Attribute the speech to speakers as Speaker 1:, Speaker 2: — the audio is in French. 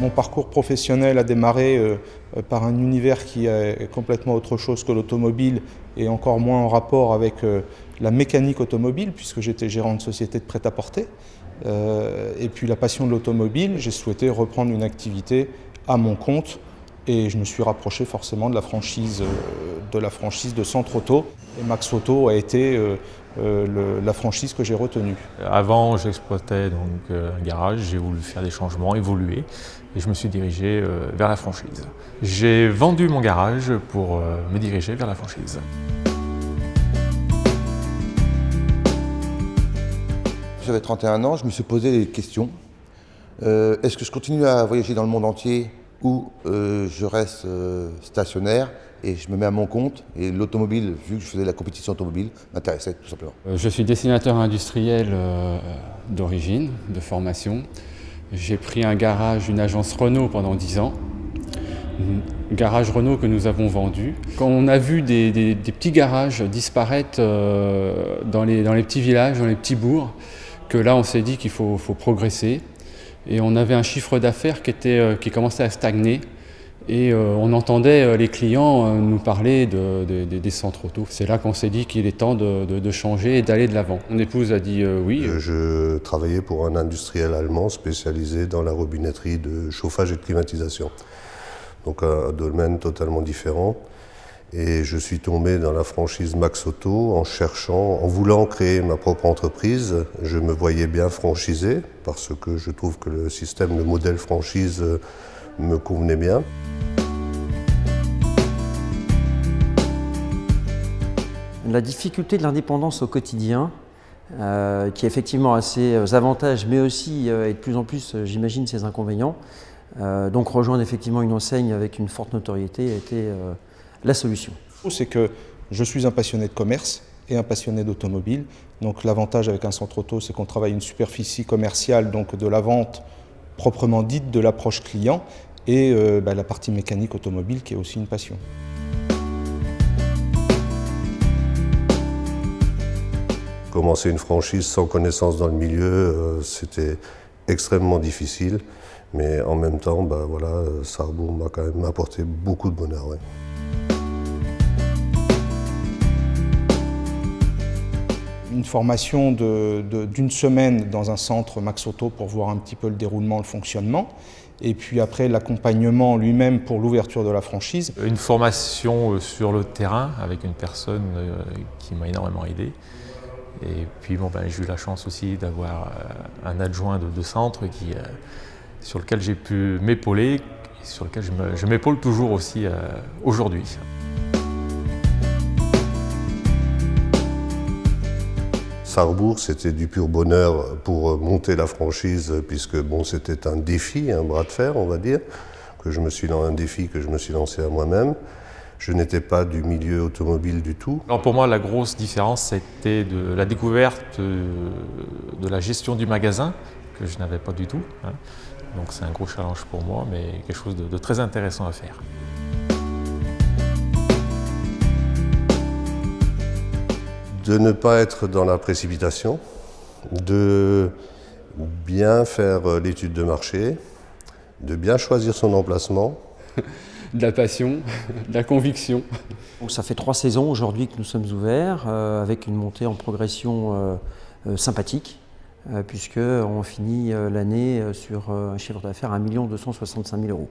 Speaker 1: Mon parcours professionnel a démarré par un univers qui est complètement autre chose que l'automobile et encore moins en rapport avec la mécanique automobile, puisque j'étais gérant de société de prêt-à-porter. Et puis la passion de l'automobile, j'ai souhaité reprendre une activité à mon compte et je me suis rapproché forcément de la franchise de Centre Auto. Et Max Auto a été la franchise que j'ai retenue.
Speaker 2: Avant, j'exploitais donc un garage, j'ai voulu faire des changements, évoluer et je me suis dirigé vers la franchise. J'ai vendu mon garage pour me diriger vers la franchise.
Speaker 3: J'avais 31 ans, je me suis posé des questions. Est-ce que je continue à voyager dans le monde entier ou je reste stationnaire et je me mets à mon compte? Et l'automobile, vu que je faisais la compétition automobile, m'intéressait tout simplement.
Speaker 4: Je suis dessinateur industriel d'origine, de formation. J'ai pris un garage, une agence Renault pendant 10 ans. Garage Renault que nous avons vendu. Quand on a vu des petits garages disparaître dans les petits villages, dans les petits bourgs, que là on s'est dit qu'il faut progresser. Et on avait un chiffre d'affaires qui commençait à stagner. Et on entendait les clients nous parler des centres auto. C'est là qu'on s'est dit qu'il est temps de changer et d'aller de l'avant. Mon épouse a dit oui.
Speaker 5: Je travaillais pour un industriel allemand spécialisé dans la robinetterie de chauffage et de climatisation. Donc un domaine totalement différent. Et je suis tombé dans la franchise Max Auto en voulant créer ma propre entreprise. Je me voyais bien franchisé parce que je trouve que le modèle franchise me convenait bien.
Speaker 6: La difficulté de l'indépendance au quotidien, qui est effectivement a ses avantages, mais aussi et de plus en plus, j'imagine, ses inconvénients. Donc rejoindre effectivement une enseigne avec une forte notoriété a été la solution.
Speaker 1: C'est que je suis un passionné de commerce et un passionné d'automobile. Donc l'avantage avec un centre auto, c'est qu'on travaille une superficie commerciale, donc de la vente proprement dite, de l'approche client, et la partie mécanique automobile qui est aussi une passion.
Speaker 5: Commencer une franchise sans connaissance dans le milieu, c'était extrêmement difficile. Mais en même temps, Sarrebourg m'a quand même apporté beaucoup de bonheur. Ouais.
Speaker 1: Une formation d'une semaine dans un centre Max Auto pour voir un petit peu le déroulement, le fonctionnement. Et puis après, l'accompagnement lui-même pour l'ouverture de la franchise.
Speaker 2: Une formation sur le terrain avec une personne qui m'a énormément aidé. Et puis j'ai eu la chance aussi d'avoir un adjoint de centre sur lequel j'ai pu m'épauler, et sur lequel je m'épaule toujours aussi aujourd'hui.
Speaker 5: Sarrebourg, c'était du pur bonheur pour monter la franchise, puisque c'était un défi, un bras de fer, on va dire, un défi que je me suis lancé à moi-même. Je n'étais pas du milieu automobile du tout.
Speaker 2: Alors pour moi, la grosse différence, c'était de la découverte de la gestion du magasin, que je n'avais pas du tout. Donc c'est un gros challenge pour moi, mais quelque chose de très intéressant à faire.
Speaker 5: De ne pas être dans la précipitation, de bien faire l'étude de marché, de bien choisir son emplacement.
Speaker 4: De la passion, de la conviction.
Speaker 6: Donc ça fait 3 saisons aujourd'hui que nous sommes ouverts, avec une montée en progression sympathique, puisqu'on finit l'année sur un chiffre d'affaires à 1 265 000 €.